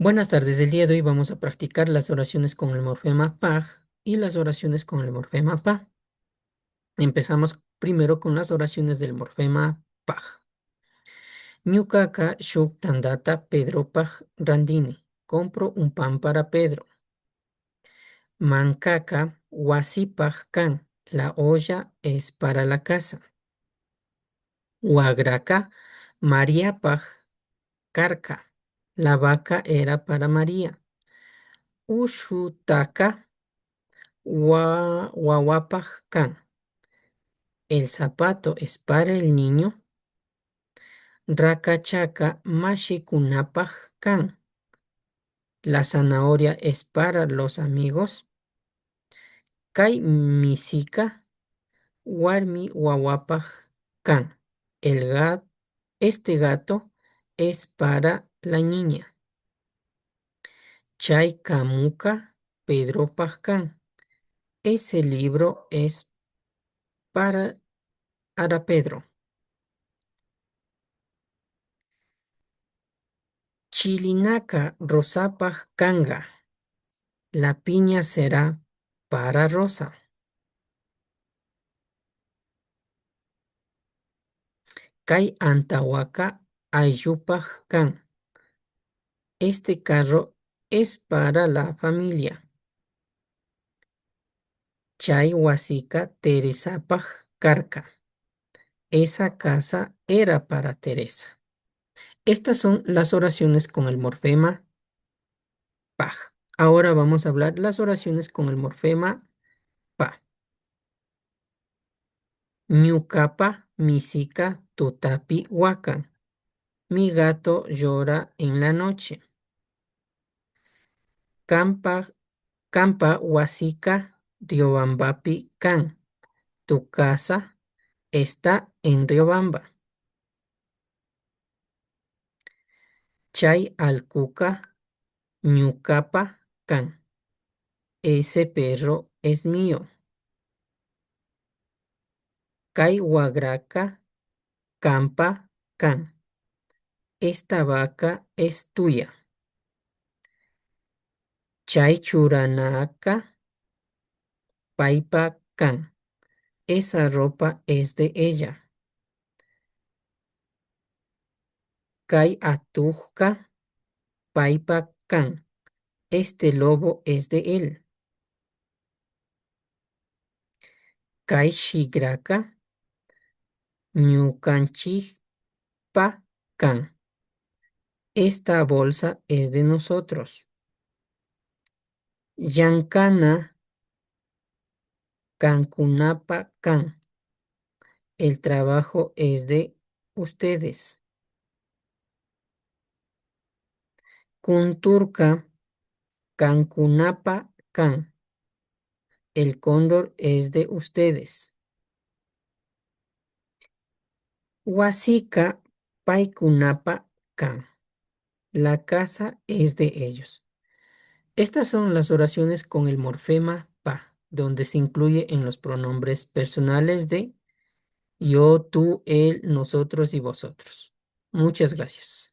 Buenas tardes, del día de hoy vamos a practicar las oraciones con el morfema PAG y las oraciones con el morfema PA. Empezamos primero con las oraciones del morfema PAG. Ñucaca shuk tandata Pedropaj randini. Compro un pan para Pedro. Mancaca wasipaj kan. La olla es para la casa. Huagraca Mariapaj carca. La vaca era para María. Ushutaka Wawapaj kan. El zapato es para el niño. Rakachaka mashikunapaj kan. La zanahoria es para los amigos. Kai misika warmi wawapaj kan. El gato, este gato es para la niña. Chay kamuka pedropaj kan. Ese libro es para Pedro. Chilinaka rosapaj kanga. La piña será para Rosa. Kay antawaka ayupaj kan. Este carro es para la familia. Chay wasika Teresapaj karka. Esa casa era para Teresa. Estas son las oraciones con el morfema paj. Ahora vamos a hablar las oraciones con el morfema pa. Ñukapa misika tutapi wakan. Mi gato llora en la noche. Campa, campa wasika Riobambapi kan. Tu casa está en Riobamba. Chay alcuca ñucapa kan. Ese perro es mío. Kay wagraca campa kan. Esta vaca es tuya. Chay churanaca paipa kan. Esa ropa es de ella. Kay atujka paipa kan. Este lobo es de él. Kay shigraka ñukanchikpa kan. Esta bolsa es de nosotros. Yankana kankunapa kan. El trabajo es de ustedes. Kunturka kankunapa kan. El cóndor es de ustedes. Wasika paikunapa kan. La casa es de ellos. Estas son las oraciones con el morfema pa, donde se incluye en los pronombres personales de yo, tú, él, nosotros y vosotros. Muchas gracias.